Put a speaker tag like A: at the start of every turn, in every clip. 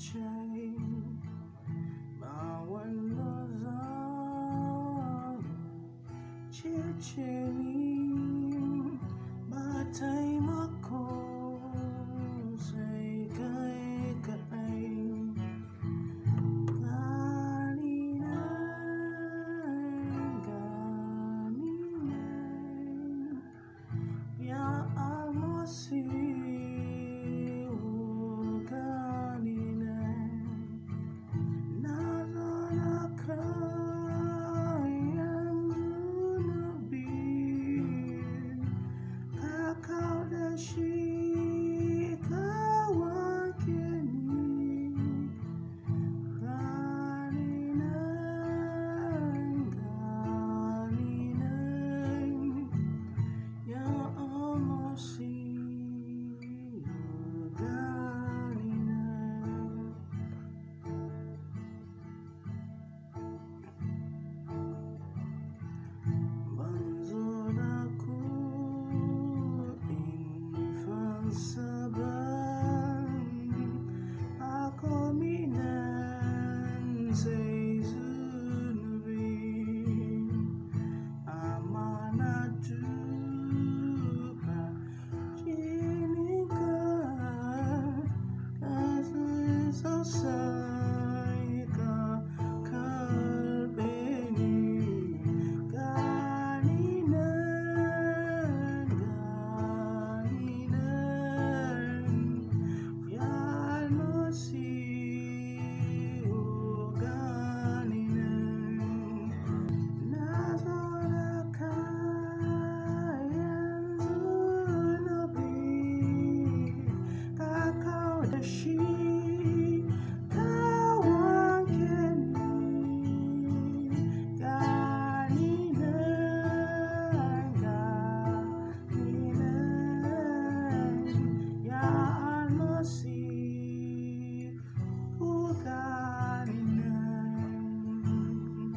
A: chain ba wanda za cece ni ba taimako sai kai kaɗai. Gani nan ya almasihu, gani nan na zo da kayan zunubi ka kau da shi ka wanke ni. Gani nan ya almasihu, gani nan. Ban zo da kuɗin fansa ba, a kominan sai zunubi, amma na duba jininka ka sosai ka karɓe ni. Gani nan ya almasihu, gani nan na zo da kayan zunubi ka kau da shi ka wanke ni. Gani nan ya almasihu, gani nan.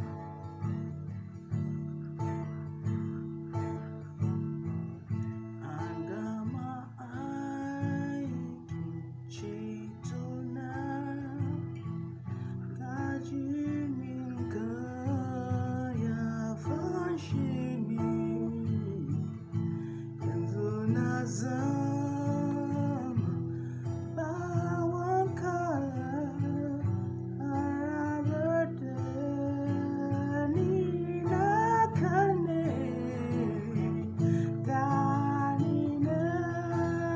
A: An gama aikin cetona, ga jininka ya fashe ni. Yanzu na zama bawanka, har abada ni naka ne. Gani nan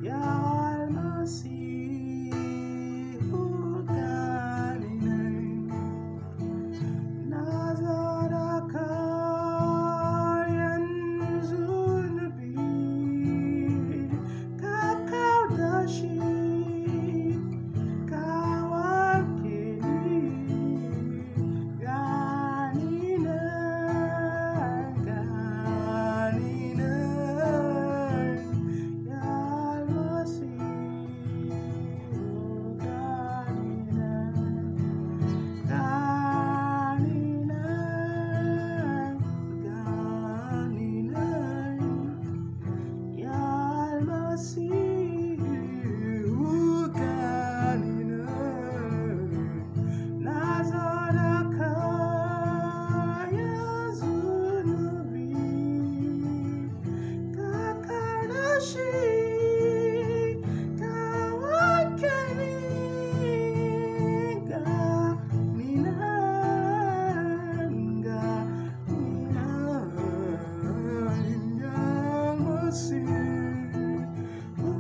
A: ya almasihu, gani nan na zo da kayan zunubi ka kau da shi ka wanke ni. Gani nan ya almasihu, gani nan ya almasihu, gani nan na zo da kayan zunubi ka kau da shi ka wanke ni. Gani nan ya almasihu,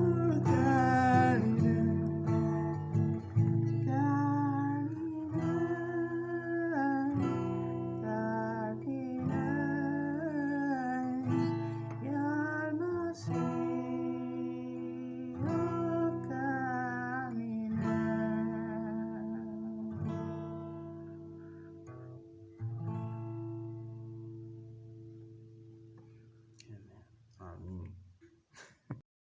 A: gani nan ya almasihu, gani nan. Amen. Amen.